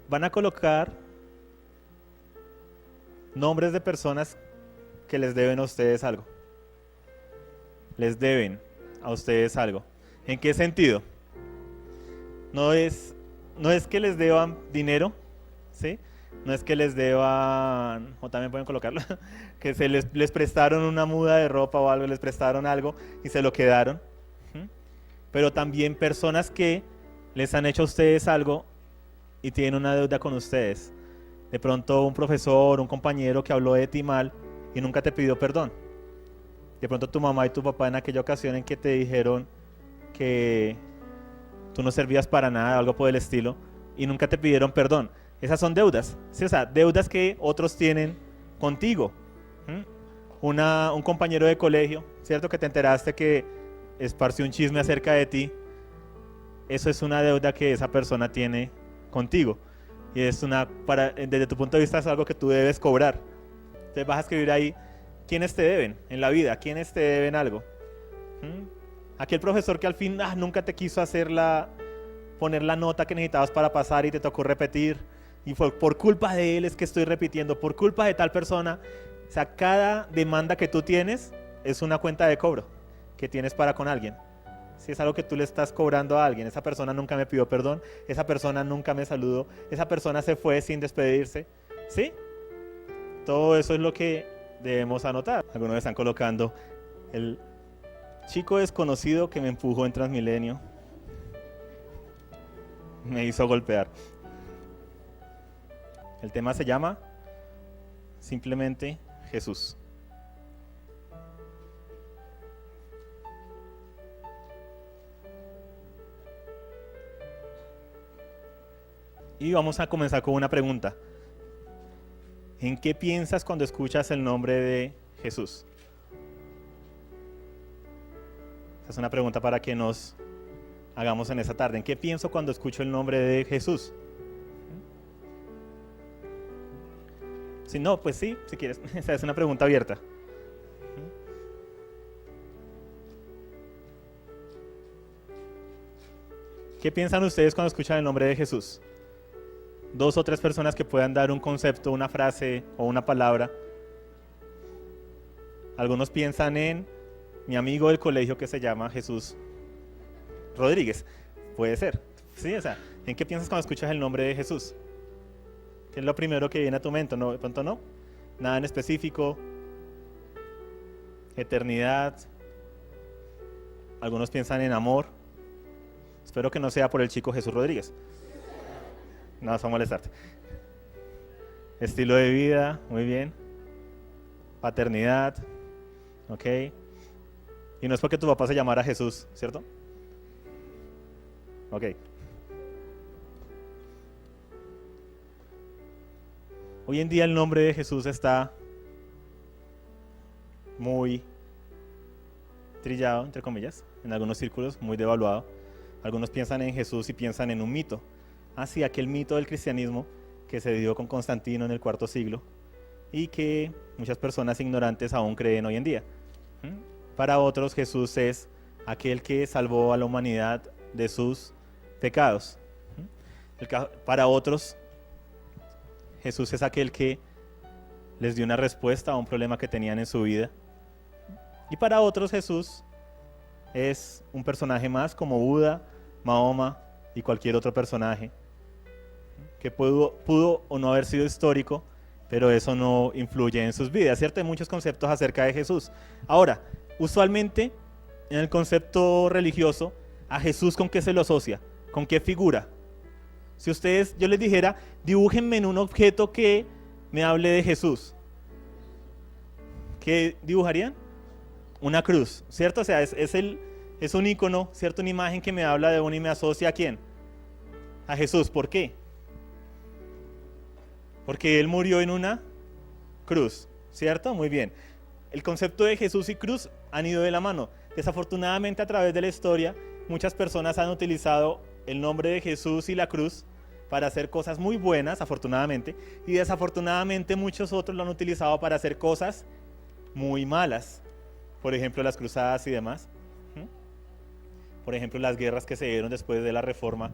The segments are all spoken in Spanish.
van a colocar nombres de personas que les deben a ustedes algo. Les deben a ustedes algo. ¿En qué sentido? No es que les deban dinero, ¿sí? No es que les deban, o también pueden colocarlo, que les prestaron una muda de ropa o algo, les prestaron algo y se lo quedaron. ¿Mm? Pero también personas que les han hecho a ustedes algo y tienen una deuda con ustedes. De pronto un profesor, un compañero que habló de ti mal y nunca te pidió perdón. De pronto tu mamá y tu papá en aquella ocasión en que te dijeron que tú no servías para nada, algo por el estilo, y nunca te pidieron perdón. Esas son deudas, ¿sí? O sea, deudas que otros tienen contigo. ¿Mm? Un compañero de colegio, ¿cierto? Que te enteraste que esparció un chisme acerca de ti. Eso es una deuda que esa persona tiene contigo. Y es desde tu punto de vista es algo que tú debes cobrar. Entonces vas a escribir ahí quiénes te deben en la vida, quiénes te deben algo. ¿Mm? Aquel profesor que al fin nunca te quiso poner la nota que necesitabas para pasar y te tocó repetir. Y fue por culpa de él es que estoy repitiendo, por culpa de tal persona. O sea, cada demanda que tú tienes es una cuenta de cobro que tienes para con alguien. Si es algo que tú le estás cobrando a alguien, esa persona nunca me pidió perdón, esa persona nunca me saludó, esa persona se fue sin despedirse. ¿Sí? Todo eso es lo que debemos anotar. Algunos están colocando el chico desconocido que me empujó en Transmilenio, me hizo golpear. El tema se llama simplemente Jesús. Y vamos a comenzar con una pregunta. ¿En qué piensas cuando escuchas el nombre de Jesús? Esa es una pregunta para que nos hagamos en esta tarde. ¿En qué pienso cuando escucho el nombre de Jesús? Si no, pues sí, si quieres. Esa es una pregunta abierta. ¿Qué piensan ustedes cuando escuchan el nombre de Jesús? 2 o 3 personas que puedan dar un concepto, una frase o una palabra. Algunos piensan en mi amigo del colegio que se llama Jesús Rodríguez. Puede ser. ¿Sí? O sea, ¿en qué piensas cuando escuchas el nombre de Jesús? ¿Qué es lo primero que viene a tu mente? ¿No? ¿De pronto no? Nada en específico. Eternidad. Algunos piensan en amor. Espero que no sea por el chico Jesús Rodríguez. No vas a molestarte. Estilo de vida, muy bien. Paternidad, ok. Y no es porque tu papá se llamara Jesús, ¿cierto? Ok. Hoy en día el nombre de Jesús está muy trillado, entre comillas, en algunos círculos, muy devaluado. Algunos piensan en Jesús y piensan en un mito. Así, aquel mito del cristianismo que se dio con Constantino en el IV siglo y que muchas personas ignorantes aún creen hoy en día. Para otros, Jesús es aquel que salvó a la humanidad de sus pecados. Para otros, Jesús es aquel que les dio una respuesta a un problema que tenían en su vida. Y para otros, Jesús es un personaje más como Buda, Mahoma y cualquier otro personaje que pudo o no haber sido histórico, pero eso no influye en sus vidas, ¿cierto? Hay muchos conceptos acerca de Jesús. Ahora, usualmente en el concepto religioso, a Jesús ¿con qué se lo asocia? ¿Con qué figura? Si yo les dijera, dibújenme en un objeto que me hable de Jesús, ¿qué dibujarían? Una cruz, ¿cierto? O sea, es un icono, ¿cierto? Una imagen que me habla de uno y me asocia ¿a quién? A Jesús. ¿Por qué? Porque Él murió en una cruz, ¿cierto? Muy bien. El concepto de Jesús y cruz han ido de la mano. Desafortunadamente, a través de la historia, muchas personas han utilizado el nombre de Jesús y la cruz para hacer cosas muy buenas, afortunadamente, y desafortunadamente muchos otros lo han utilizado para hacer cosas muy malas. Por ejemplo, las cruzadas y demás. Por ejemplo, las guerras que se dieron después de la Reforma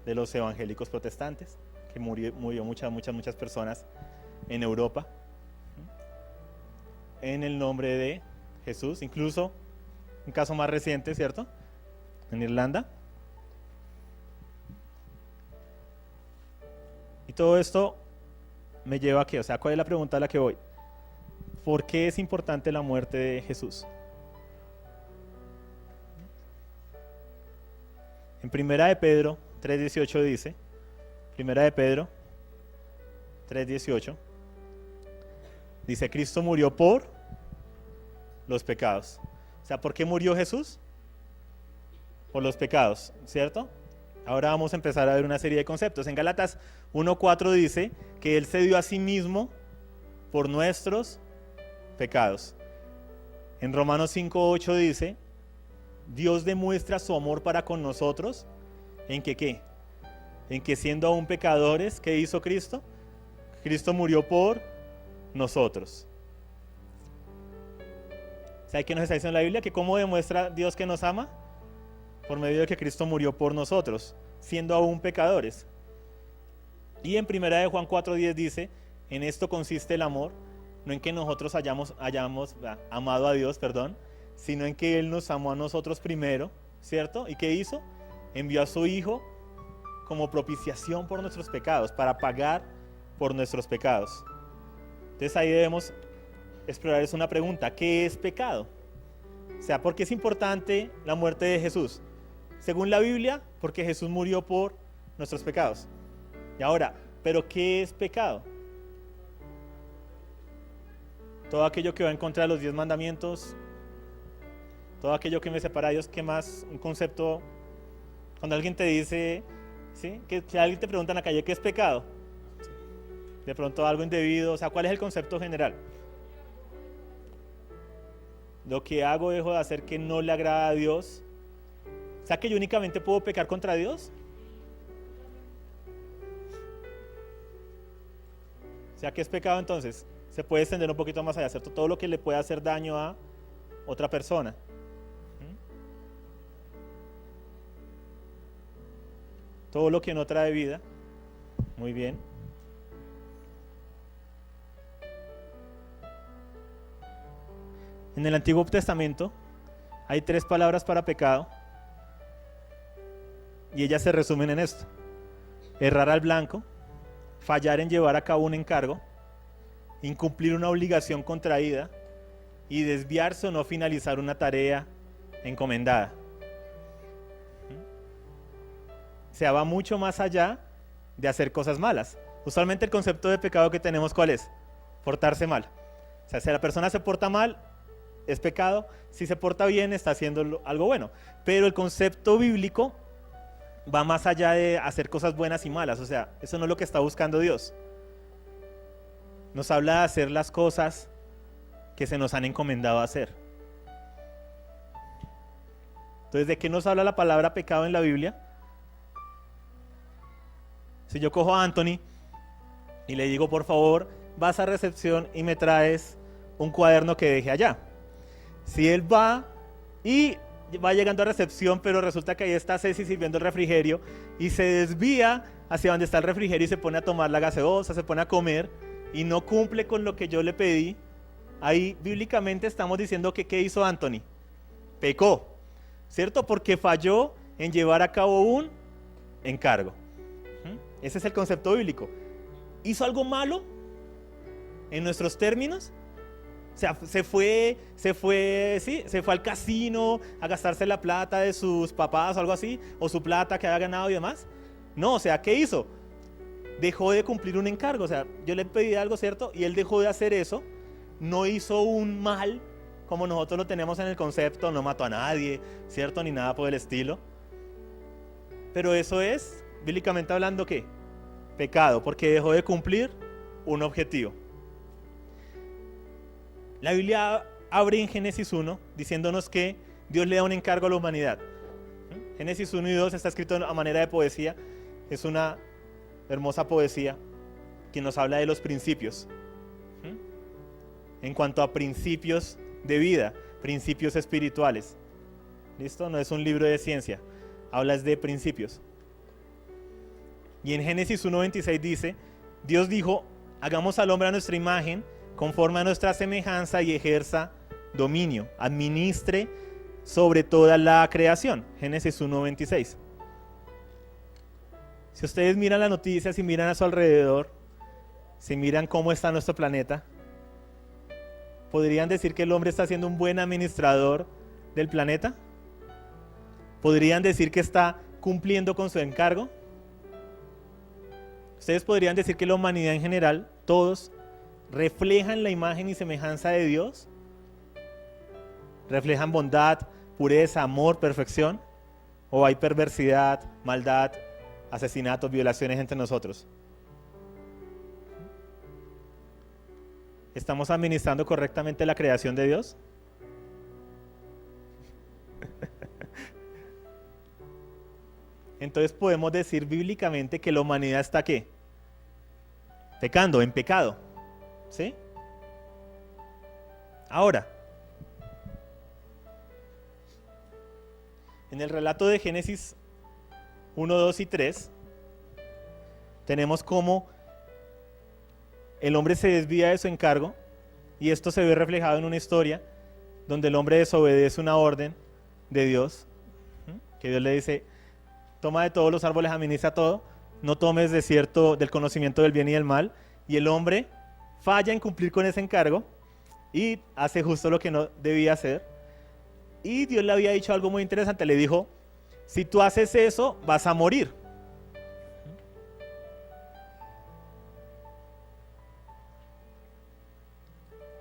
de los evangélicos protestantes, que murió muchas personas en Europa, en el nombre de Jesús. Incluso un caso más reciente, ¿cierto? En Irlanda. Y todo esto me lleva a qué, o sea, ¿cuál es la pregunta a la que voy? ¿Por qué es importante la muerte de Jesús? En Primera de Pedro 3:18 dice, Primera de Pedro 3:18, dice, Cristo murió por los pecados. O sea, ¿por qué murió Jesús? Por los pecados, ¿cierto? Ahora vamos a empezar a ver una serie de conceptos. En Gálatas 1:4 dice que Él se dio a sí mismo por nuestros pecados. En Romanos 5:8 dice, Dios demuestra su amor para con nosotros, ¿en que qué? En que siendo aún pecadores, ¿qué hizo Cristo? Cristo murió por nosotros. ¿Sabe qué nos está diciendo la Biblia? Que cómo demuestra Dios que nos ama, por medio de que Cristo murió por nosotros, siendo aún pecadores. Y en Primera de Juan 4:10 dice, en esto consiste el amor, no en que nosotros hayamos amado a Dios, sino en que Él nos amó a nosotros primero, ¿cierto? ¿Y qué hizo? Envió a su Hijo como propiciación por nuestros pecados, para pagar por nuestros pecados. Entonces ahí debemos explorar una pregunta, ¿qué es pecado? O sea, ¿por qué es importante la muerte de Jesús? Según la Biblia, porque Jesús murió por nuestros pecados. Y ahora, ¿pero qué es pecado? Todo aquello que va en contra de los 10 mandamientos, todo aquello que me separa de Dios. ¿Qué más? Un concepto, cuando alguien te dice, ¿sí? que alguien te pregunta en la calle, ¿qué es pecado? De pronto algo indebido, o sea, ¿cuál es el concepto general? Lo que hago, dejo de hacer que no le agrada a Dios. O sea, que yo únicamente puedo pecar contra Dios. O sea, ¿qué es pecado entonces? Se puede extender un poquito más allá, ¿cierto? Todo lo que le puede hacer daño a otra persona. Todo lo que no trae vida. Muy bien. En el Antiguo Testamento hay 3 palabras para pecado y ellas se resumen en esto: errar al blanco, fallar en llevar a cabo un encargo, incumplir una obligación contraída y desviarse o no finalizar una tarea encomendada. O sea, va mucho más allá de hacer cosas malas. Usualmente el concepto de pecado que tenemos, ¿cuál es? Portarse mal. O sea, si la persona se porta mal, es pecado. Si se porta bien, está haciendo algo bueno. Pero el concepto bíblico va más allá de hacer cosas buenas y malas. O sea, eso no es lo que está buscando Dios. Nos habla de hacer las cosas que se nos han encomendado a hacer. Entonces, ¿de qué nos habla la palabra pecado en la Biblia? Si yo cojo a Anthony y le digo, por favor, vas a recepción y me traes un cuaderno que dejé allá. Si él va y va llegando a recepción, pero resulta que ahí está Ceci sirviendo el refrigerio y se desvía hacia donde está el refrigerio y se pone a tomar la gaseosa, se pone a comer y no cumple con lo que yo le pedí, ahí bíblicamente estamos diciendo que ¿qué hizo Anthony? Pecó, ¿cierto? Porque falló en llevar a cabo un encargo. Ese es el concepto bíblico. ¿Hizo algo malo en nuestros términos? O sea, se fue al casino a gastarse la plata de sus papás o algo así, o su plata que había ganado y demás. No, o sea, ¿qué hizo? Dejó de cumplir un encargo. O sea, yo le pedí algo, ¿cierto? Y él dejó de hacer eso. No hizo un mal como nosotros lo tenemos en el concepto, no mató a nadie, ¿cierto? Ni nada por el estilo. Pero eso es, bíblicamente hablando, ¿qué? Pecado, porque dejó de cumplir un objetivo. La Biblia abre en Génesis 1 diciéndonos que Dios le da un encargo a la humanidad. Génesis 1 y 2 está escrito a manera de poesía. Es una hermosa poesía que nos habla de los principios. En cuanto a principios de vida, principios espirituales. ¿Listo? No es un libro de ciencia. Hablas de principios. Y en Génesis 1:26 dice, Dios dijo, hagamos al hombre a nuestra imagen, conforme a nuestra semejanza y ejerza dominio, administre sobre toda la creación. Génesis 1:26. Si ustedes miran las noticias y miran a su alrededor, si miran cómo está nuestro planeta, ¿podrían decir que el hombre está siendo un buen administrador del planeta? ¿Podrían decir que está cumpliendo con su encargo? Ustedes podrían decir que la humanidad en general, todos, reflejan la imagen y semejanza de Dios, reflejan bondad, pureza, amor, perfección, o hay perversidad, maldad, asesinatos, violaciones entre nosotros. ¿Estamos administrando correctamente la creación de Dios? Entonces podemos decir bíblicamente que la humanidad está ¿qué? Pecando, en pecado. ¿Sí? Ahora, en el relato de Génesis 1, 2 y 3, tenemos cómo el hombre se desvía de su encargo, y esto se ve reflejado en una historia donde el hombre desobedece una orden de Dios, que Dios le dice, toma de todos los árboles, administra todo, no tomes de cierto del conocimiento del bien y del mal, y el hombre falla en cumplir con ese encargo y hace justo lo que no debía hacer. Y Dios le había dicho algo muy interesante, le dijo, si tú haces eso, vas a morir.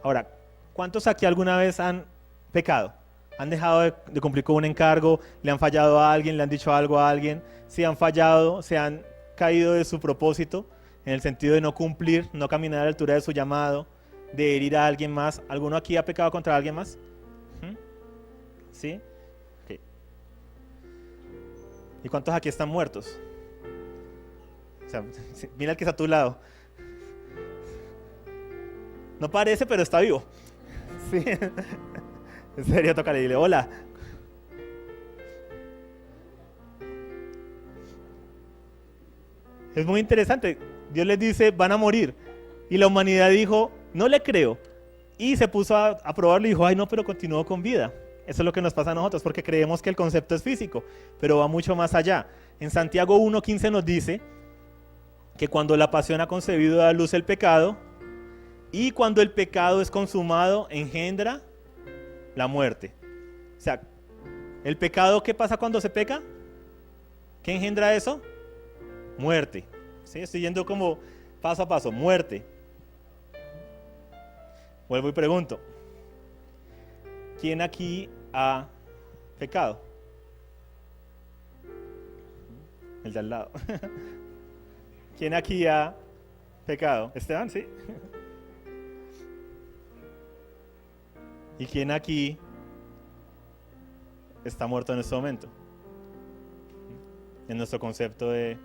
Ahora, ¿cuántos aquí alguna vez han pecado? ¿Han dejado de cumplir con un encargo? ¿Le han fallado a alguien? ¿Le han dicho algo a alguien? Si han fallado, se han caído de su propósito, en el sentido de no cumplir, no caminar a la altura de su llamado, de herir a alguien más. ¿Alguno aquí ha pecado contra alguien más? ¿Sí? Okay. ¿Y cuántos aquí están muertos? O sea, mira el que está a tu lado. No parece, pero está vivo. Sí. En serio, tócale y dile, hola. Es muy interesante. Dios les dice, van a morir. Y la humanidad dijo, no le creo. Y se puso a probarlo y dijo, ay no, pero continuó con vida. Eso es lo que nos pasa a nosotros, porque creemos que el concepto es físico, pero va mucho más allá. En Santiago 1:15 nos dice que cuando la pasión ha concebido da a luz el pecado, y cuando el pecado es consumado engendra la muerte. O sea, ¿el pecado qué pasa cuando se peca? ¿Qué engendra eso? Muerte. ¿Sí? Estoy yendo como paso a paso, muerte. Vuelvo y pregunto, ¿quién aquí ha pecado? El de al lado. ¿Quién aquí ha pecado? Esteban, ¿sí? ¿Y quién aquí está muerto en este momento? En nuestro concepto de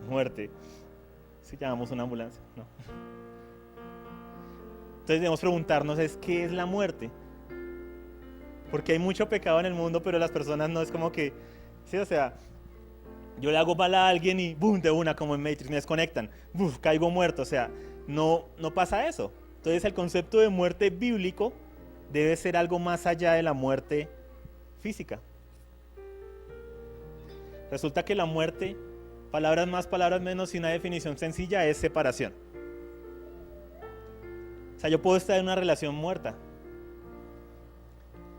muerte. Si llamamos una ambulancia, no. Entonces debemos preguntarnos ¿qué es la muerte? Porque hay mucho pecado en el mundo, pero las personas no es como que, sí, o sea, yo le hago mal a alguien y boom, de una, como en Matrix, me desconectan, ¡buf!, caigo muerto, o sea, no pasa eso. Entonces el concepto de muerte bíblico debe ser algo más allá de la muerte física. Resulta que la muerte, palabras más, palabras menos, y una definición sencilla es separación. O sea, yo puedo estar en una relación muerta.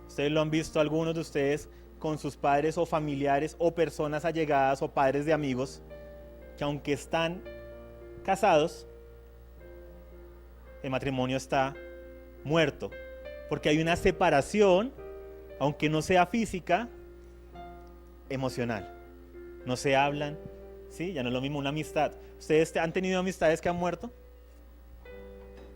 Ustedes lo han visto, algunos de ustedes, con sus padres o familiares o personas allegadas o padres de amigos, que aunque están casados, el matrimonio está muerto, porque hay una separación, aunque no sea física, emocional. No se hablan, ¿sí? Ya no es lo mismo una amistad. ¿Ustedes han tenido amistades que han muerto?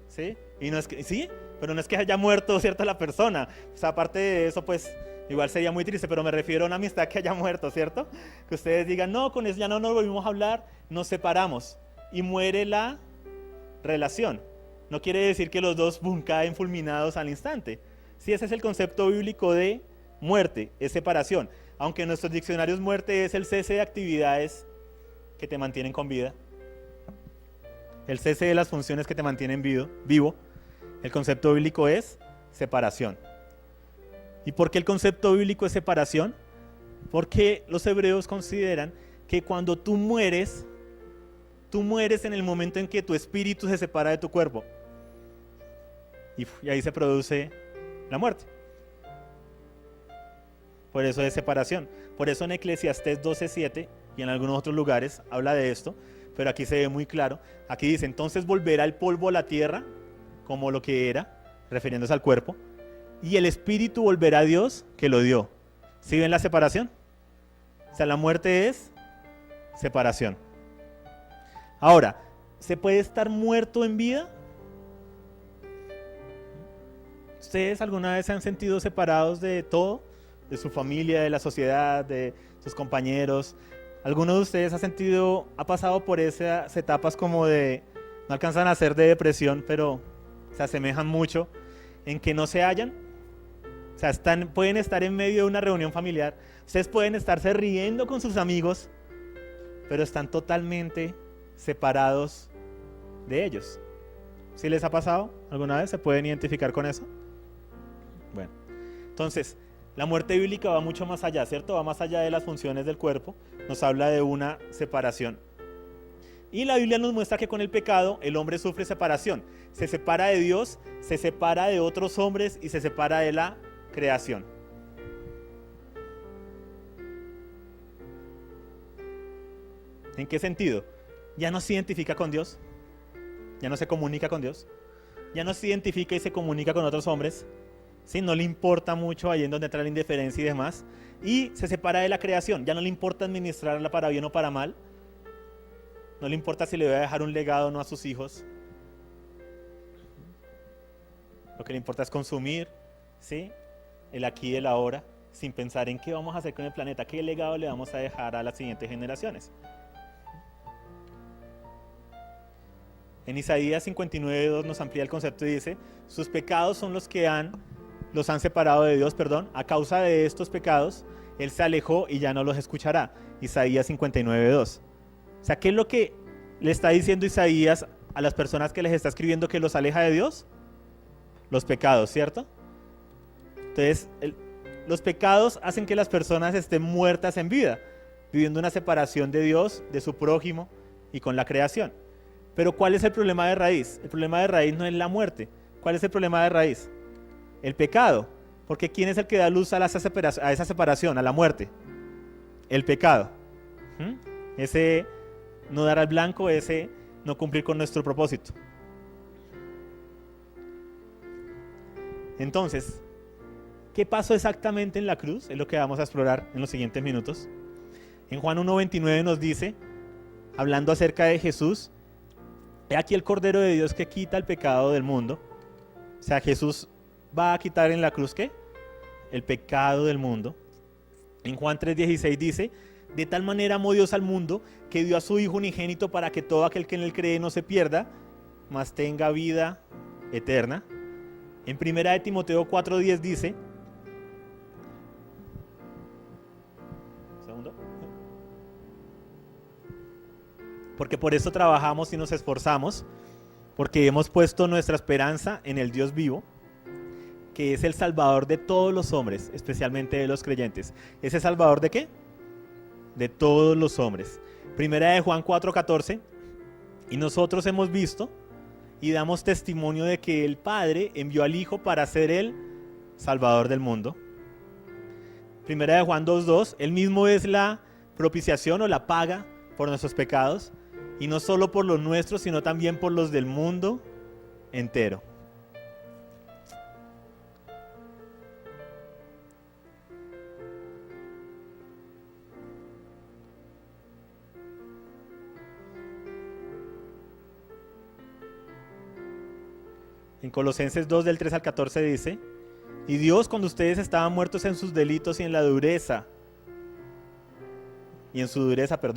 ¿Sí? Y no es que, sí, pero no es que haya muerto, ¿cierto?, la persona. O sea, aparte de eso, pues, igual sería muy triste, pero me refiero a una amistad que haya muerto, ¿cierto? Que ustedes digan, no, con eso ya no nos volvimos a hablar, nos separamos y muere la relación. No quiere decir que los dos caen fulminados al instante. Sí, ese es el concepto bíblico de muerte, es separación. Aunque en nuestros diccionarios muerte es el cese de actividades que te mantienen con vida. El cese de las funciones que te mantienen vivo. El concepto bíblico es separación. ¿Y por qué el concepto bíblico es separación? Porque los hebreos consideran que cuando tú mueres en el momento en que tu espíritu se separa de tu cuerpo. Y ahí se produce la muerte. Por eso es separación. Por eso en Eclesiastés 12:7 y en algunos otros lugares habla de esto, pero aquí se ve muy claro. Aquí dice, entonces volverá el polvo a la tierra como lo que era, refiriéndose al cuerpo, y el espíritu volverá a Dios que lo dio. ¿Sí ven la separación? O sea, la muerte es separación. Ahora, ¿se puede estar muerto en vida? ¿Ustedes alguna vez se han sentido separados de todo? De su familia, de la sociedad, de sus compañeros. ¿Alguno de ustedes ha pasado por esas etapas como de, no alcanzan a ser de depresión, pero se asemejan mucho en que no se hallan? O sea, pueden estar en medio de una reunión familiar, ustedes pueden estarse riendo con sus amigos, pero están totalmente separados de ellos. ¿Sí les ha pasado alguna vez? ¿Se pueden identificar con eso? Bueno, entonces, la muerte bíblica va mucho más allá, ¿cierto? Va más allá de las funciones del cuerpo, nos habla de una separación. Y la Biblia nos muestra que con el pecado el hombre sufre separación. Se separa de Dios, se separa de otros hombres y se separa de la creación. ¿En qué sentido? Ya no se identifica con Dios, ya no se comunica con Dios, ya no se identifica y se comunica con otros hombres, ¿sí? No le importa mucho ahí en donde entra la indiferencia y demás, y se separa de la creación, ya no le importa administrarla para bien o para mal, no le importa si le va a dejar un legado o no a sus hijos, lo que le importa es consumir, ¿sí? El aquí y el ahora, sin pensar en qué vamos a hacer con el planeta, qué legado le vamos a dejar a las siguientes generaciones. En Isaías 59:2 nos amplía el concepto y dice, sus pecados son los que los han separado de Dios, a causa de estos pecados, Él se alejó y ya no los escuchará. Isaías 59:2. O sea, ¿qué es lo que le está diciendo Isaías a las personas que les está escribiendo que los aleja de Dios? Los pecados, ¿cierto? Entonces, los pecados hacen que las personas estén muertas en vida, viviendo una separación de Dios, de su prójimo y con la creación. Pero ¿cuál es el problema de raíz? El problema de raíz no es la muerte. ¿Cuál es el problema de raíz? El pecado. Porque ¿quién es el que da luz a esa separación, a la muerte? El pecado. Ese no dar al blanco, ese no cumplir con nuestro propósito. Entonces, ¿qué pasó exactamente en la cruz? Es lo que vamos a explorar en los siguientes minutos. En Juan 1:29 nos dice, hablando acerca de Jesús, he aquí el Cordero de Dios que quita el pecado del mundo. O sea, Jesús va a quitar en la cruz, ¿qué? El pecado del mundo. En Juan 3:16 dice, de tal manera amó Dios al mundo que dio a su Hijo unigénito para que todo aquel que en él cree no se pierda, mas tenga vida eterna. En 1 Timoteo 4:10 dice, porque por eso trabajamos y nos esforzamos, porque hemos puesto nuestra esperanza en el Dios vivo, que es el Salvador de todos los hombres, especialmente de los creyentes. ¿Ese Salvador de qué? De todos los hombres. Primera de Juan 4:14, y nosotros hemos visto y damos testimonio de que el Padre envió al Hijo para ser el Salvador del mundo. Primera de Juan 2:2, él mismo es la propiciación o la paga por nuestros pecados, y no solo por los nuestros, sino también por los del mundo entero. En Colosenses 2 del 3 al 14 dice, y Dios, cuando ustedes estaban muertos en sus delitos y en su dureza,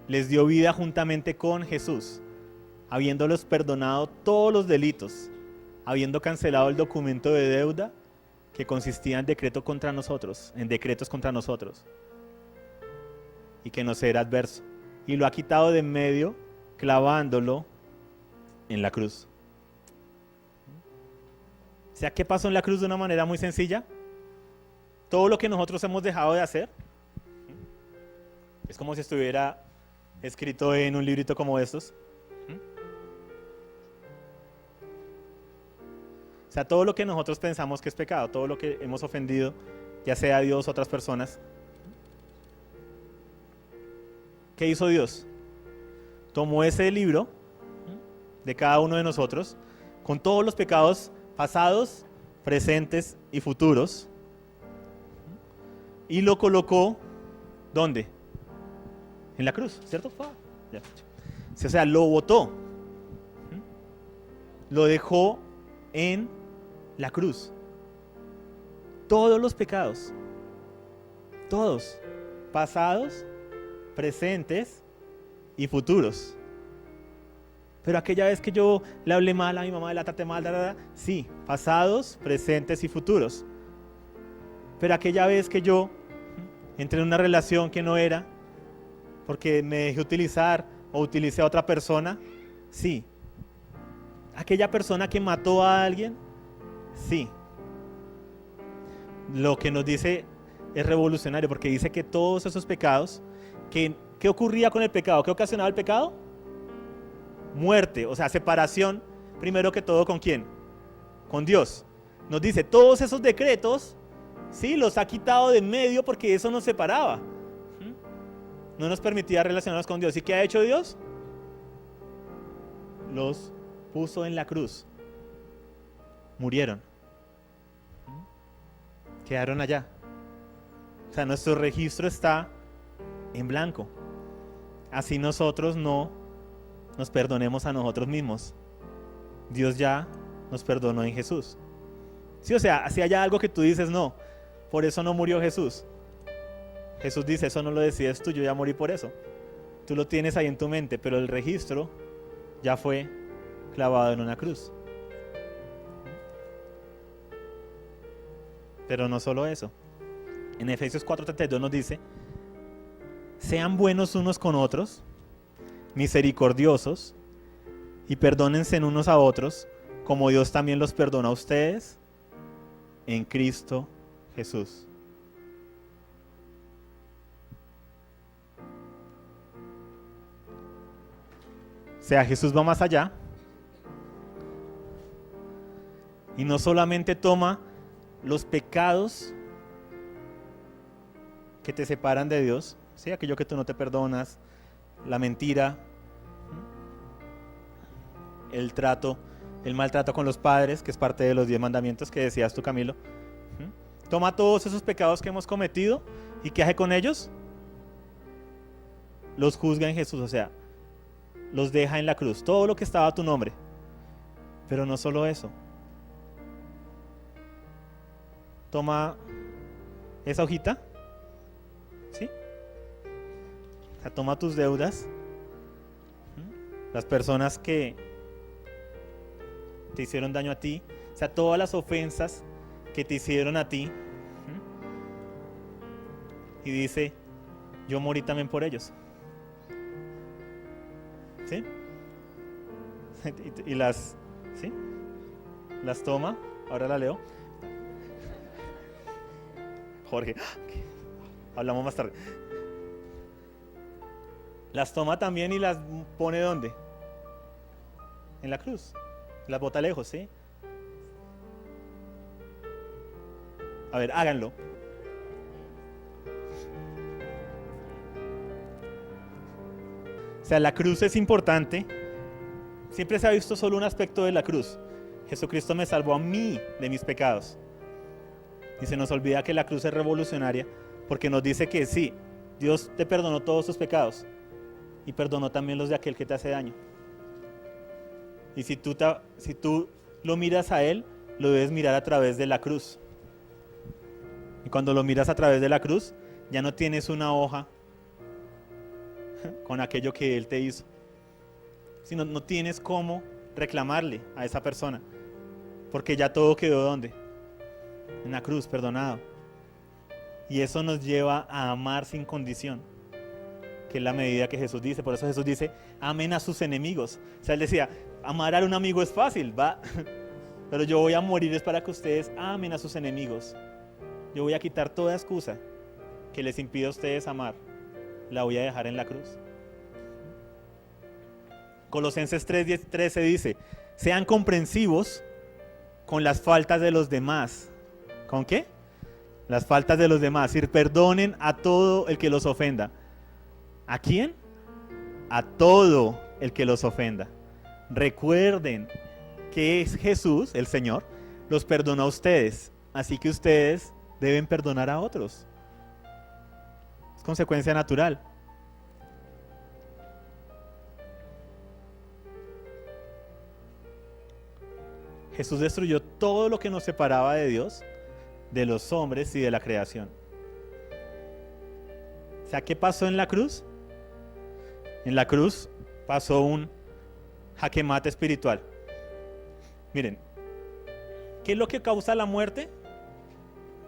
les dio vida juntamente con Jesús, habiéndolos perdonado todos los delitos, habiendo cancelado el documento de deuda que consistía en decretos contra nosotros, y que nos era adverso. y lo ha quitado de en medio, clavándolo en la cruz. O sea, ¿qué pasó en la cruz de una manera muy sencilla? Todo lo que nosotros hemos dejado de hacer es como si estuviera escrito en un librito como estos. O sea, todo lo que nosotros pensamos que es pecado, todo lo que hemos ofendido, ya sea a Dios o a otras personas. ¿Qué hizo Dios? Tomó ese libro de cada uno de nosotros, con todos los pecados pasados, presentes y futuros, y lo colocó, ¿dónde? En la cruz, ¿cierto? Ya. O sea, lo botó, lo dejó en la cruz. Todos los pecados, todos, pasados, presentes y futuros. Pero aquella vez que yo le hablé mal a mi mamá, la traté mal, sí, pasados, presentes y futuros. Pero aquella vez que yo entré en una relación que no era, porque me dejé utilizar o utilicé a otra persona, sí. Aquella persona que mató a alguien, sí. Lo que nos dice es revolucionario, porque dice que todos esos pecados, ¿qué ocurría con el pecado? ¿Qué ocasionaba el pecado? Muerte, o sea, separación, primero que todo, ¿con quién? Con Dios. Nos dice, todos esos decretos, sí, los ha quitado de en medio porque eso nos separaba. No nos permitía relacionarnos con Dios. ¿Y qué ha hecho Dios? Los puso en la cruz. Murieron. Quedaron allá. O sea, nuestro registro está en blanco. Así nosotros no nos perdonemos a nosotros mismos. Dios ya nos perdonó en Jesús. Sí, o sea, si hay algo que tú dices, no, por eso no murió Jesús. Jesús dice, eso no lo decides tú, yo ya morí por eso. Tú lo tienes ahí en tu mente, pero el registro ya fue clavado en una cruz. Pero no solo eso. En Efesios 4:32 nos dice, sean buenos unos con otros, misericordiosos, y perdónense unos a otros, como Dios también los perdona a ustedes en Cristo Jesús. O sea, Jesús va más allá y no solamente toma los pecados que te separan de Dios, ¿sí? Aquello que tú no te perdonas, la mentira, el maltrato con los padres, que es parte de los 10 mandamientos que decías tú, Camilo. Toma todos esos pecados que hemos cometido y ¿qué hace con ellos? Los juzga en Jesús, o sea, los deja en la cruz, todo lo que estaba a tu nombre. Pero no solo eso. Toma esa hojita, ¿sí? O sea, toma tus deudas, las personas que te hicieron daño a ti, o sea, todas las ofensas que te hicieron a ti, y dice, yo morí también por ellos. ¿Sí? Y las, ¿sí? Las toma, ahora la leo. Jorge, hablamos más tarde. Las toma también y las pone ¿dónde? En la cruz. Las bota lejos, ¿sí? A ver, háganlo. O sea, la cruz es importante. Siempre se ha visto solo un aspecto de la cruz. Jesucristo me salvó a mí de mis pecados. Y se nos olvida que la cruz es revolucionaria porque nos dice que sí, Dios te perdonó todos tus pecados y perdonó también los de aquel que te hace daño. Y si tú lo miras a Él, lo debes mirar a través de la cruz. Y cuando lo miras a través de la cruz, ya no tienes una hoja con aquello que Él te hizo, sino no tienes cómo reclamarle a esa persona, porque ya todo quedó ¿dónde? En la cruz, perdonado. Y eso nos lleva a amar sin condición. que es la medida que Jesús dice. Por eso Jesús dice, amen a sus enemigos. O sea, él decía, amar a un amigo es fácil, ¿va? Pero yo voy a morir es para que ustedes amen a sus enemigos. Yo voy a quitar toda excusa que les impida a ustedes amar. La voy a dejar en la cruz. Colosenses 3:13 dice, sean comprensivos con las faltas de los demás. ¿Con qué? Las faltas de los demás. Y perdonen a todo el que los ofenda. ¿A quién? A todo el que los ofenda. Recuerden que Jesús, el Señor, los perdonó a ustedes. Así que ustedes deben perdonar a otros. Es consecuencia natural. Jesús destruyó todo lo que nos separaba de Dios, de los hombres y de la creación. O sea, ¿qué pasó en la cruz? En la cruz pasó un jaque mate espiritual. Miren, ¿qué es lo que causa la muerte?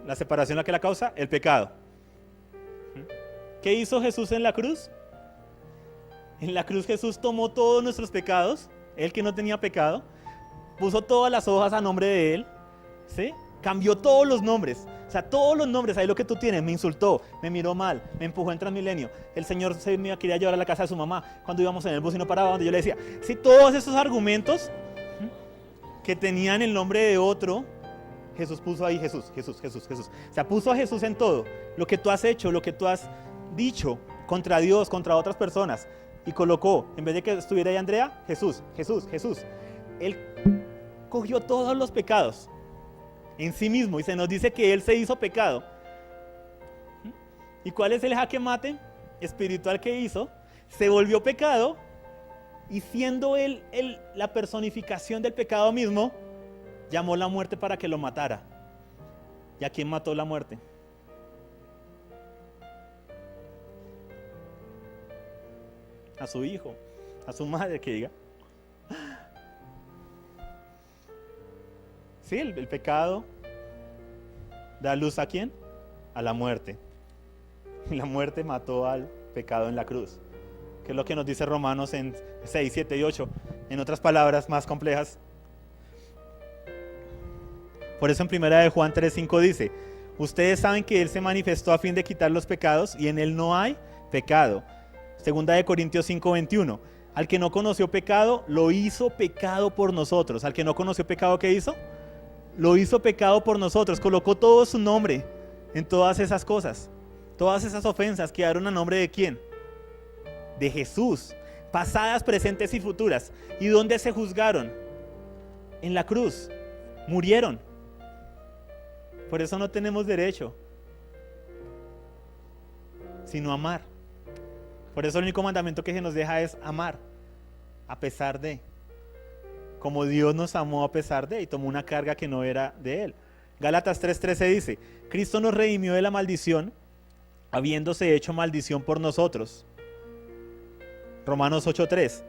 La separación, ¿la que la causa? El pecado. ¿Qué hizo Jesús en la cruz? En la cruz Jesús tomó todos nuestros pecados, él que no tenía pecado, puso todas las hojas a nombre de él, ¿sí? Cambió todos los nombres, o sea, todos los nombres, ahí lo que tú tienes, me insultó, me miró mal, me empujó en Transmilenio, el Señor se me quería llevar a la casa de su mamá, cuando íbamos en el bus y no paraba, donde yo le decía, sí, todos esos argumentos que tenían el nombre de otro, Jesús puso ahí Jesús. O sea, puso a Jesús en todo, lo que tú has hecho, lo que tú has dicho contra Dios, contra otras personas, y colocó, en vez de que estuviera ahí Andrea, Jesús. Él cogió todos los pecados en sí mismo y se nos dice que Él se hizo pecado. ¿Y cuál es el jaque mate espiritual que hizo? Se volvió pecado y siendo Él la personificación del pecado mismo, llamó la muerte para que lo matara. ¿Y a quién mató la muerte? A su hijo, a su madre, que diga. Sí, el pecado da luz ¿a quién? A la muerte. Y la muerte mató al pecado en la cruz. Que es lo que nos dice Romanos en 6, 7 y 8. En otras palabras más complejas. Por eso en 1 de Juan 3, 5 dice, ustedes saben que Él se manifestó a fin de quitar los pecados y en Él no hay pecado. 2 de Corintios 5, 21. Al que no conoció pecado, lo hizo pecado por nosotros. Al que no conoció pecado, ¿qué hizo? Lo hizo pecado por nosotros. Colocó todo su nombre en todas esas cosas. Todas esas ofensas quedaron a nombre ¿de quién? De Jesús. Pasadas, presentes y futuras. ¿Y dónde se juzgaron? En la cruz. Murieron. Por eso no tenemos derecho sino amar. Por eso el único mandamiento que se nos deja es amar a pesar de, como Dios nos amó a pesar de, y tomó una carga que no era de Él. Gálatas 3:13 dice, Cristo nos redimió de la maldición, habiéndose hecho maldición por nosotros. Romanos 8:3,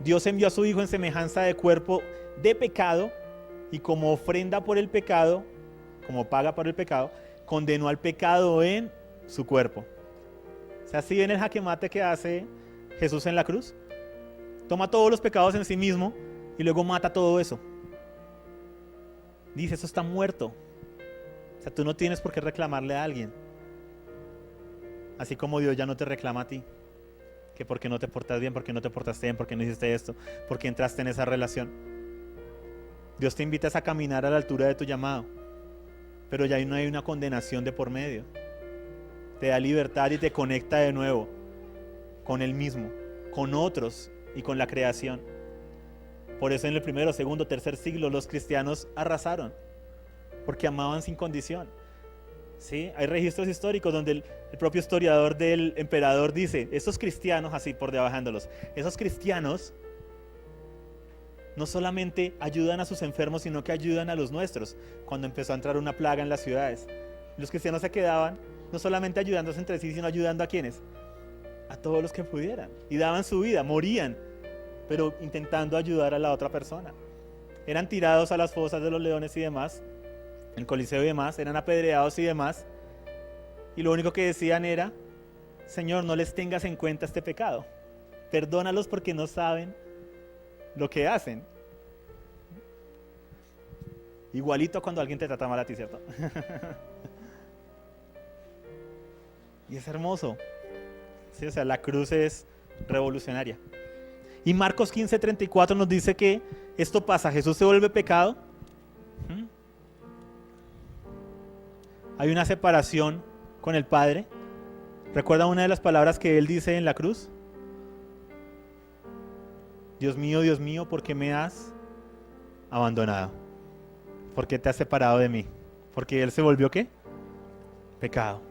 Dios envió a su Hijo en semejanza de cuerpo de pecado, y como ofrenda por el pecado, como paga por el pecado, condenó al pecado en su cuerpo. O sea, ¿sí ven el jaque mate que hace Jesús en la cruz? Toma todos los pecados en sí mismo y luego mata todo eso. Dice, eso está muerto. O sea, tú no tienes por qué reclamarle a alguien. Así como Dios ya no te reclama a ti. Que porque no te portas bien, porque no te portaste bien, porque no hiciste esto, porque entraste en esa relación. Dios te invita a caminar a la altura de tu llamado. Pero ya no hay una condenación de por medio. Te da libertad y te conecta de nuevo con Él mismo, con otros y con la creación. Por eso en el primero, segundo, tercer siglo los cristianos arrasaron, porque amaban sin condición. ¿Sí? Hay registros históricos donde el propio historiador del emperador dice, esos cristianos, así por debajándolos, esos cristianos no solamente ayudan a sus enfermos, sino que ayudan a los nuestros. Cuando empezó a entrar una plaga en las ciudades, los cristianos se quedaban no solamente ayudándose entre sí, sino ayudando a ¿quiénes? A todos los que pudieran. Y daban su vida, morían, pero intentando ayudar a la otra persona. Eran tirados a las fosas de los leones y demás, el Coliseo y demás, eran apedreados y demás. Y lo único que decían era, Señor, no les tengas en cuenta este pecado. Perdónalos porque no saben lo que hacen. Igualito a cuando alguien te trata mal a ti, ¿cierto? Y es hermoso. Sí, o sea, la cruz es revolucionaria. Y Marcos 15:34 nos dice que esto pasa, Jesús se vuelve pecado. Hay una separación con el Padre. ¿Recuerda una de las palabras que Él dice en la cruz? Dios mío, ¿por qué me has abandonado? ¿Por qué te has separado de mí? Porque Él se volvió ¿qué? Pecado.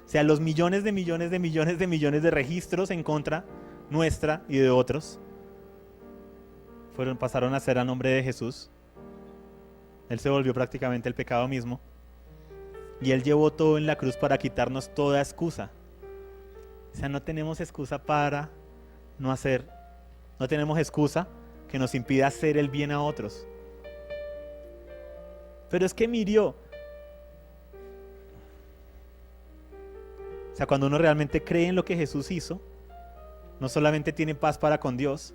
O sea, los millones de registros en contra nuestra y de otros pasaron a ser a nombre de Jesús. Él se volvió prácticamente el pecado mismo. Y Él llevó todo en la cruz para quitarnos toda excusa. O sea, no tenemos excusa para no hacer. No tenemos excusa que nos impida hacer el bien a otros. Pero es que me hirió. O sea, cuando uno realmente cree en lo que Jesús hizo, no solamente tiene paz para con Dios,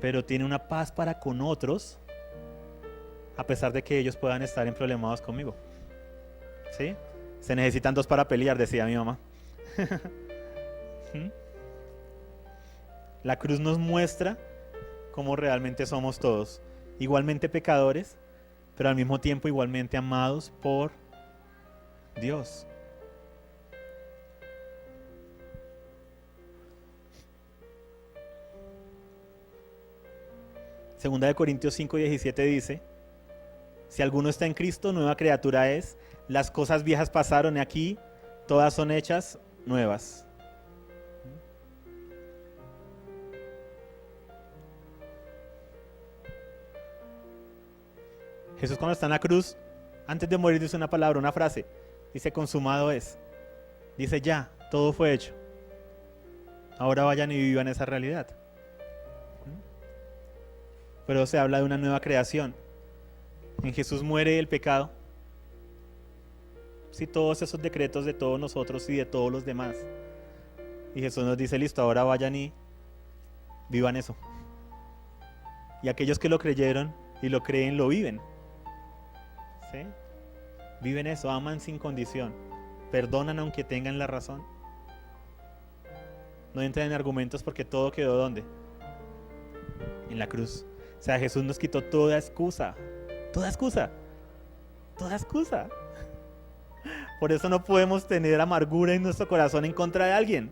pero tiene una paz para con otros, a pesar de que ellos puedan estar en problemados conmigo. ¿Sí? Se necesitan dos para pelear, decía mi mamá. La cruz nos muestra cómo realmente somos todos, igualmente pecadores, pero al mismo tiempo igualmente amados por Dios. Segunda de Corintios 5:17 dice: si alguno está en Cristo, nueva criatura es, las cosas viejas pasaron y aquí todas son hechas nuevas. Jesús, cuando está en la cruz, antes de morir, dice una palabra, una frase. Dice: consumado es. Dice: ya, todo fue hecho. Ahora vayan y vivan esa realidad. Pero se habla de una nueva creación. En Jesús muere el pecado. Sí, todos esos decretos de todos nosotros y de todos los demás. Y Jesús nos dice: listo, ahora vayan y vivan eso. Y aquellos que lo creyeron y lo creen, lo viven. ¿Sí? Viven eso, aman sin condición, perdonan aunque tengan la razón. No entran en argumentos porque todo quedó ¿dónde? En la cruz. O sea, Jesús nos quitó toda excusa. Toda excusa. Toda excusa. Por eso no podemos tener amargura en nuestro corazón en contra de alguien.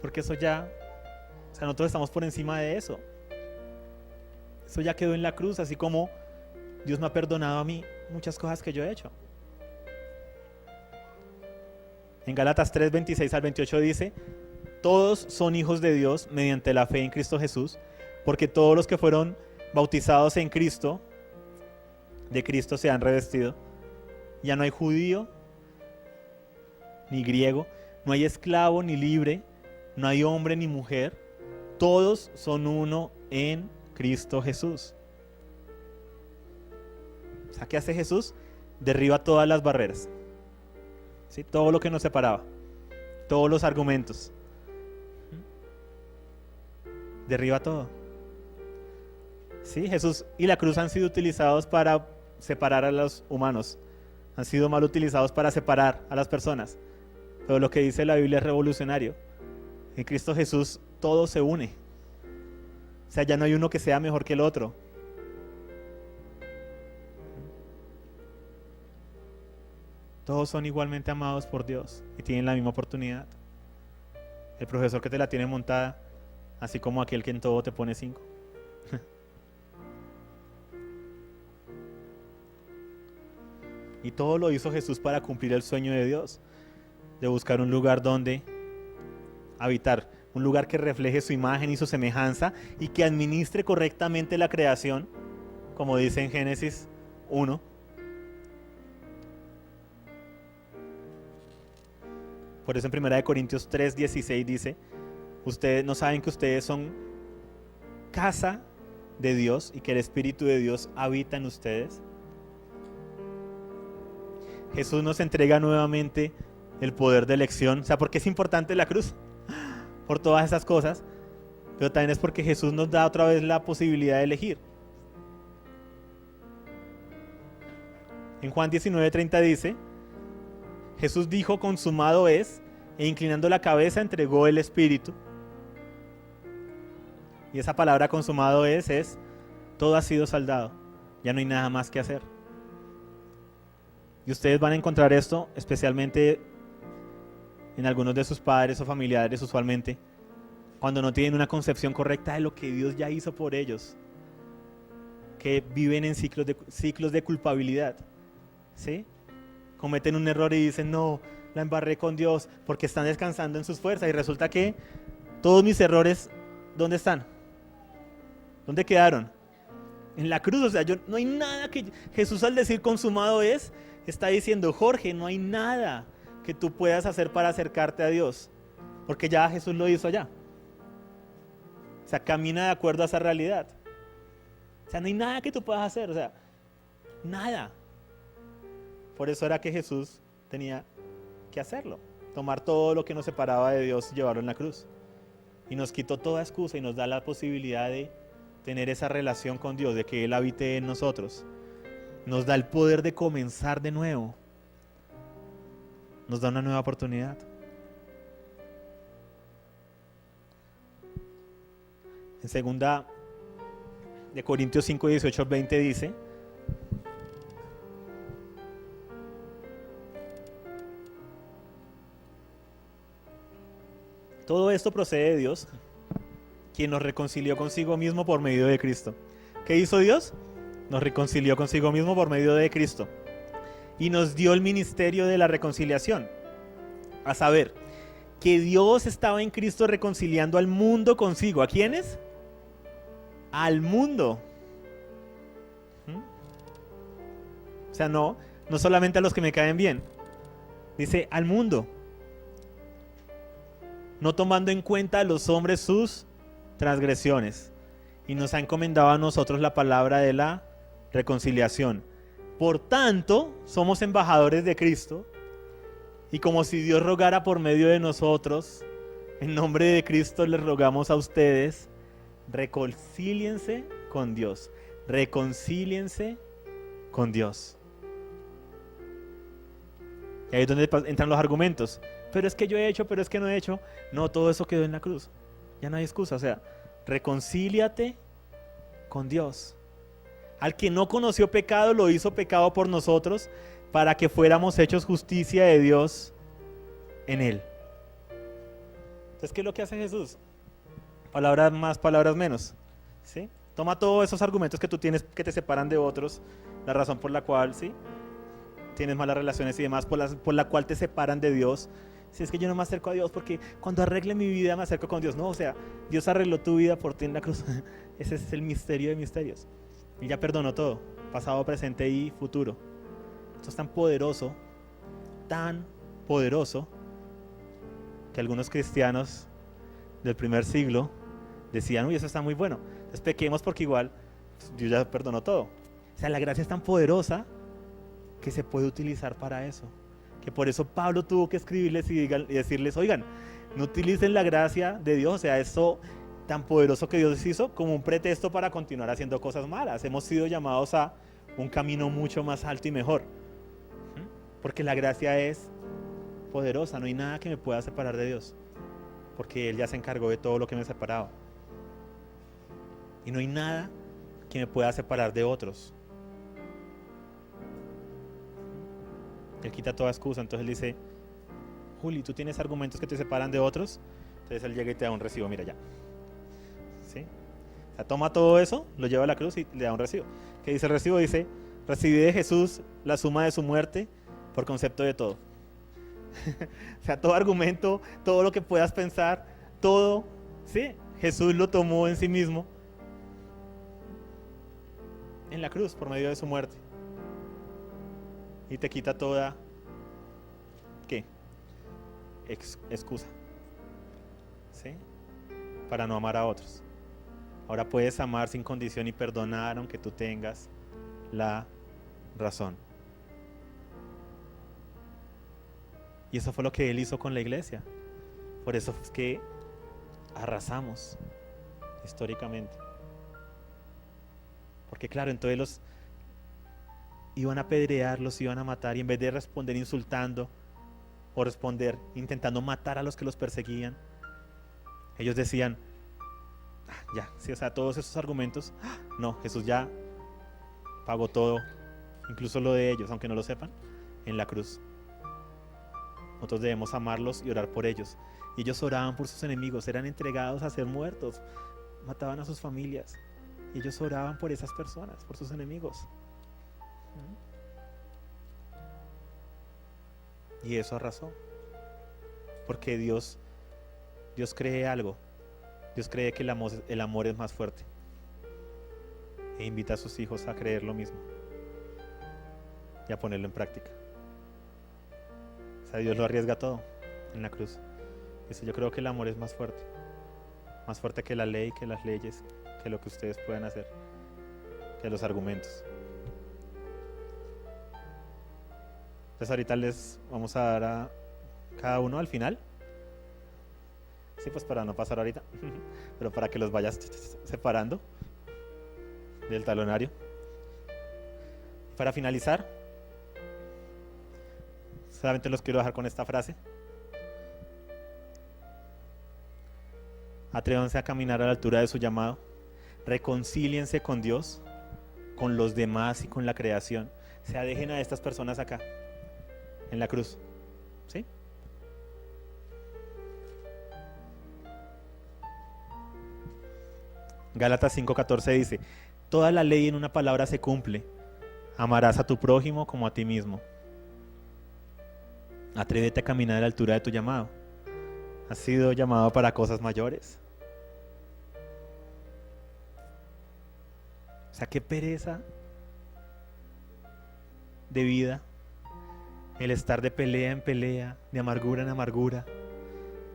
Porque eso ya, o sea, nosotros estamos por encima de eso. Eso ya quedó en la cruz, así como Dios me ha perdonado a mí muchas cosas que yo he hecho. En Gálatas 3:26-28 dice: todos son hijos de Dios mediante la fe en Cristo Jesús, porque todos los que fueron bautizados en Cristo, de Cristo se han revestido. Ya no hay judío ni griego, no hay esclavo ni libre, no hay hombre ni mujer, todos son uno en Cristo Jesús. O sea, ¿qué hace Jesús? Derriba todas las barreras, ¿sí? Todo lo que nos separaba, todos los argumentos, derriba todo. ¿Sí? Jesús y la cruz han sido utilizados para separar a los humanos, han sido mal utilizados para separar a las personas, pero lo que dice la Biblia es revolucionario. En Cristo Jesús todo se une. O sea, ya no hay uno que sea mejor que el otro. Todos son igualmente amados por Dios y tienen la misma oportunidad. El profesor que te la tiene montada, así como aquel que en todo te pone 5. Y todo lo hizo Jesús para cumplir el sueño de Dios, de buscar un lugar donde habitar, un lugar que refleje su imagen y su semejanza y que administre correctamente la creación, como dice en Génesis 1. Por eso en 1 Corintios 3:16 dice: ustedes no saben que ustedes son casa de Dios y que el Espíritu de Dios habita en ustedes. Jesús nos entrega nuevamente el poder de elección. O sea, ¿por qué es importante la cruz? Por todas esas cosas, pero también es porque Jesús nos da otra vez la posibilidad de elegir. En Juan 19:30 dice: Jesús dijo, consumado es, e inclinando la cabeza entregó el espíritu. Y esa palabra consumado es todo ha sido saldado, ya no hay nada más que hacer. Y ustedes van a encontrar esto especialmente en algunos de sus padres o familiares, usualmente cuando no tienen una concepción correcta de lo que Dios ya hizo por ellos, que viven en ciclos de culpabilidad, ¿sí? Cometen un error y dicen, no, la embarré con Dios, porque están descansando en sus fuerzas, y resulta que todos mis errores, ¿dónde están? ¿Dónde quedaron? En la cruz. O sea, no hay nada que Jesús, al decir consumado es, está diciendo, Jorge, no hay nada que tú puedas hacer para acercarte a Dios, porque ya Jesús lo hizo allá. O sea, camina de acuerdo a esa realidad. O sea, no hay nada que tú puedas hacer, o sea, nada. Por eso era que Jesús tenía que hacerlo, tomar todo lo que nos separaba de Dios y llevarlo en la cruz. Y nos quitó toda excusa y nos da la posibilidad de tener esa relación con Dios, de que Él habite en nosotros. Nos da el poder de comenzar de nuevo. Nos da una nueva oportunidad. En segunda de Corintios 5, 18 al 20 dice: todo esto procede de Dios, quien nos reconcilió consigo mismo por medio de Cristo. ¿Qué hizo Dios? Nos reconcilió consigo mismo por medio de Cristo. Y nos dio el ministerio de la reconciliación. A saber, que Dios estaba en Cristo reconciliando al mundo consigo. ¿A quiénes? Al mundo. O sea, no solamente a los que me caen bien. Dice al mundo. No tomando en cuenta a los hombres sus transgresiones. Y nos ha encomendado a nosotros la palabra de la reconciliación. Por tanto, somos embajadores de Cristo. Y como si Dios rogara por medio de nosotros, en nombre de Cristo les rogamos a ustedes, reconcíliense con Dios. Reconcíliense con Dios. Y ahí es donde entran los argumentos. Pero es que yo he hecho, pero es que no he hecho. No, todo eso quedó en la cruz. Ya no hay excusa. O sea, reconcíliate con Dios. Al que no conoció pecado, lo hizo pecado por nosotros, para que fuéramos hechos justicia de Dios en él. Entonces, ¿qué es lo que hace Jesús? Palabras más, palabras menos, ¿sí? Toma todos esos argumentos que tú tienes que te separan de otros, la razón por la cual, ¿sí?, tienes malas relaciones y demás, por la cual te separan de Dios. Si es que yo no me acerco a Dios porque cuando arregle mi vida me acerco con Dios. No, o sea, Dios arregló tu vida por ti en la cruz. Ese es el misterio de misterios. Y ya perdonó todo, pasado, presente y futuro. Esto es tan poderoso, que algunos cristianos del primer siglo decían, uy, eso está muy bueno, entonces pequemos porque igual Dios ya perdonó todo. O sea, la gracia es tan poderosa que se puede utilizar para eso. Que por eso Pablo tuvo que escribirles y decirles, oigan, no utilicen la gracia de Dios, o sea, esto tan poderoso que Dios hizo, como un pretexto para continuar haciendo cosas malas. Hemos sido llamados a un camino mucho más alto y mejor. Porque la gracia es poderosa, no hay nada que me pueda separar de Dios, porque Él ya se encargó de todo lo que me separaba. Y no hay nada que me pueda separar de otros. Él quita toda excusa. Entonces Él dice, Juli, ¿tú tienes argumentos que te separan de otros? Entonces Él llega y te da un recibo, mira ya. ¿Sí? O sea, toma todo eso, lo lleva a la cruz y le da un recibo. ¿Qué dice el recibo? Dice, recibí de Jesús la suma de su muerte por concepto de todo. O sea, todo argumento, todo lo que puedas pensar, todo, ¿sí?, Jesús lo tomó en sí mismo en la cruz por medio de su muerte. Y te quita toda, ¿qué?, excusa, ¿sí?, para no amar a otros. Ahora puedes amar sin condición y perdonar aunque tú tengas la razón. Y eso fue lo que Él hizo con la iglesia. Por eso es que arrasamos históricamente. Porque claro, entonces los iban a apedrear, los iban a matar, y en vez de responder insultando o responder intentando matar a los que los perseguían, ellos decían, ya, sí, o sea, todos esos argumentos, no, Jesús ya pagó todo, incluso lo de ellos, aunque no lo sepan, en la cruz. Nosotros debemos amarlos y orar por ellos. Y ellos oraban por sus enemigos, eran entregados a ser muertos, mataban a sus familias. Y ellos oraban por esas personas, por sus enemigos. Y eso arrasó. Porque Dios cree algo. Dios cree que el amor es más fuerte. E invita a sus hijos a creer lo mismo. Y a ponerlo en práctica. O sea, Dios lo arriesga todo en la cruz. Dice, yo creo que el amor es más fuerte. Más fuerte que la ley, que las leyes, que lo que ustedes puedan hacer, que los argumentos. Entonces ahorita les vamos a dar a cada uno al final. Sí, pues para no pasar ahorita, pero para que los vayas separando del talonario. Para finalizar, solamente los quiero dejar con esta frase. Atrévanse a caminar a la altura de su llamado. Reconcíliense con Dios, con los demás y con la creación. O sea, dejen a estas personas acá, en la cruz. ¿Sí? Gálatas 5:14 dice, toda la ley en una palabra se cumple. Amarás a tu prójimo como a ti mismo. Atrévete a caminar a la altura de tu llamado. Has sido llamado para cosas mayores. O sea, qué pereza de vida el estar de pelea en pelea, de amargura en amargura,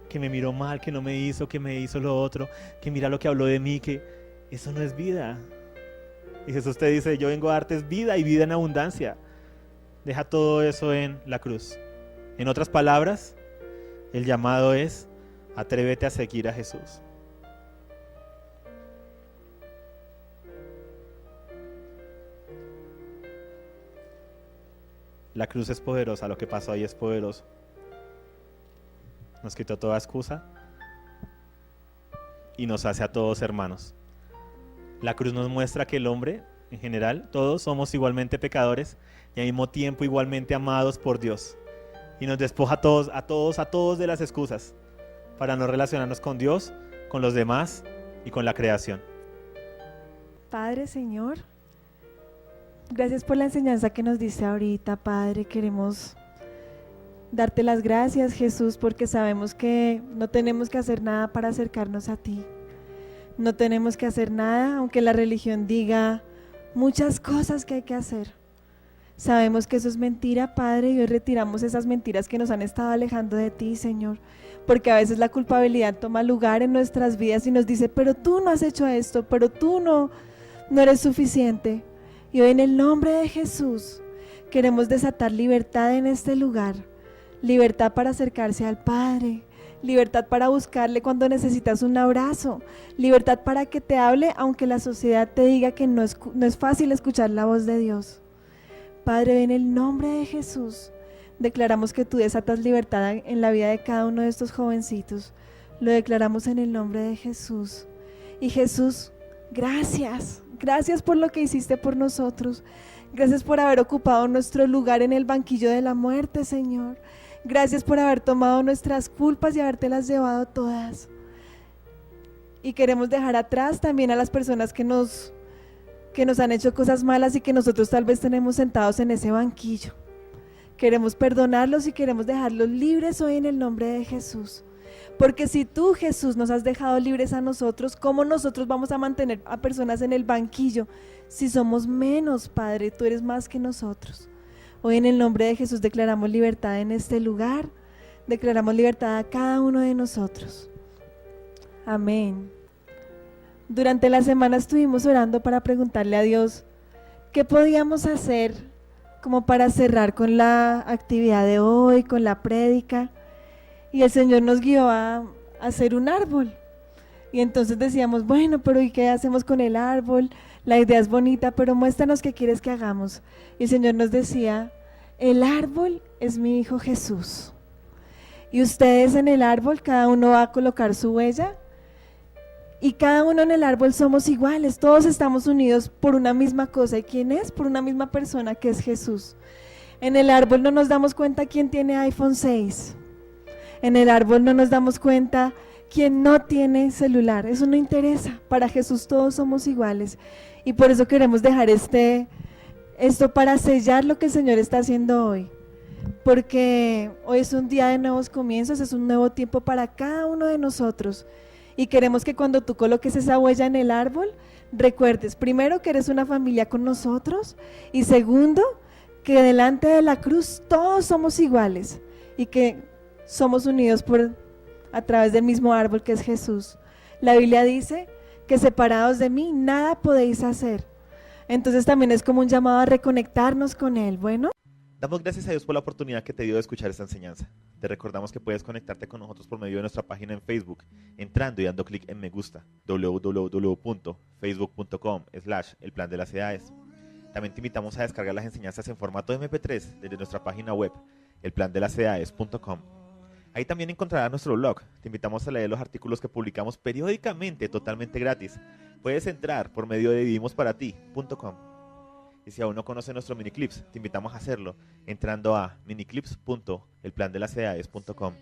que me miró mal, que no me hizo, que me hizo lo otro, que mira lo que habló de mí, que eso no es vida. Y Jesús te dice, yo vengo a darte vida y vida en abundancia. Deja todo eso en la cruz. En otras palabras, el llamado es, atrévete a seguir a Jesús. La cruz es poderosa, lo que pasó ahí es poderoso. Nos quitó toda excusa y nos hace a todos hermanos. La cruz nos muestra que el hombre, en general, todos somos igualmente pecadores y al mismo tiempo igualmente amados por Dios. Y nos despoja a todos de las excusas para no relacionarnos con Dios, con los demás y con la creación. Padre, Señor, gracias por la enseñanza que nos diste ahorita, Padre. Queremos darte las gracias, Jesús, porque sabemos que no tenemos que hacer nada para acercarnos a ti. No tenemos que hacer nada, aunque la religión diga muchas cosas que hay que hacer. Sabemos que eso es mentira, Padre, y hoy retiramos esas mentiras que nos han estado alejando de ti, Señor, porque a veces la culpabilidad toma lugar en nuestras vidas y nos dice, pero tú no has hecho esto, pero tú no eres suficiente. Y hoy en el nombre de Jesús queremos desatar libertad en este lugar, libertad para acercarse al Padre, libertad para buscarle cuando necesitas un abrazo, libertad para que te hable aunque la sociedad te diga que no es fácil escuchar la voz de Dios. Padre, en el nombre de Jesús, declaramos que tú desatas libertad en la vida de cada uno de estos jovencitos. Lo declaramos en el nombre de Jesús. Y Jesús, gracias por lo que hiciste por nosotros. Gracias por haber ocupado nuestro lugar en el banquillo de la muerte, Señor. Gracias por haber tomado nuestras culpas y habértelas llevado todas. Y queremos dejar atrás también a las personas que nos han hecho cosas malas y que nosotros tal vez tenemos sentados en ese banquillo. Queremos perdonarlos y queremos dejarlos libres hoy en el nombre de Jesús. Porque si tú, Jesús, nos has dejado libres a nosotros, ¿cómo nosotros vamos a mantener a personas en el banquillo? Si somos menos, Padre, tú eres más que nosotros. Hoy en el nombre de Jesús declaramos libertad en este lugar, declaramos libertad a cada uno de nosotros. Amén. Durante la semana estuvimos orando para preguntarle a Dios qué podíamos hacer como para cerrar con la actividad de hoy, con la prédica, y el Señor nos guió a hacer un árbol. Y entonces decíamos, bueno, pero ¿y qué hacemos con el árbol? La idea es bonita, pero muéstranos qué quieres que hagamos. Y el Señor nos decía, el árbol es mi Hijo Jesús. Y ustedes en el árbol, cada uno va a colocar su huella, y cada uno en el árbol somos iguales, todos estamos unidos por una misma cosa. ¿Y quién es? Por una misma persona, que es Jesús. En el árbol no nos damos cuenta quién tiene iPhone 6. En el árbol no nos damos cuenta quién no tiene celular. Eso no interesa. Para Jesús todos somos iguales. Y por eso queremos dejar esto para sellar lo que el Señor está haciendo hoy. Porque hoy es un día de nuevos comienzos, es un nuevo tiempo para cada uno de nosotros. Y queremos que cuando tú coloques esa huella en el árbol, recuerdes, primero, que eres una familia con nosotros, y segundo, que delante de la cruz todos somos iguales y que somos unidos a través del mismo árbol que es Jesús. La Biblia dice que separados de mí nada podéis hacer. Entonces también es como un llamado a reconectarnos con Él. Bueno. Damos gracias a Dios por la oportunidad que te dio de escuchar esta enseñanza. Te recordamos que puedes conectarte con nosotros por medio de nuestra página en Facebook, entrando y dando clic en me gusta, www.facebook.com/el plan de las edades. También te invitamos a descargar las enseñanzas en formato MP3 desde nuestra página web, elplandelasedades.com. Ahí también encontrarás nuestro blog. Te invitamos a leer los artículos que publicamos periódicamente, totalmente gratis. Puedes entrar por medio de vivimosparati.com. Y si aún no conoces nuestro miniclips, te invitamos a hacerlo entrando a miniclips.elplandelasedades.com.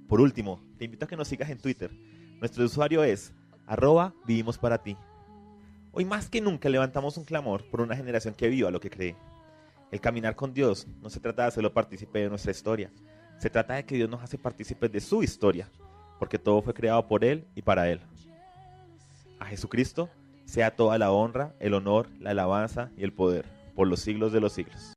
Por último, te invito a que nos sigas en Twitter. Nuestro usuario es @vivimosparati. Hoy más que nunca levantamos un clamor por una generación que viva lo que cree. El caminar con Dios no se trata de hacerlo partícipe de nuestra historia. Se trata de que Dios nos hace partícipes de su historia, porque todo fue creado por Él y para Él. A Jesucristo sea toda la honra, el honor, la alabanza y el poder, por los siglos de los siglos.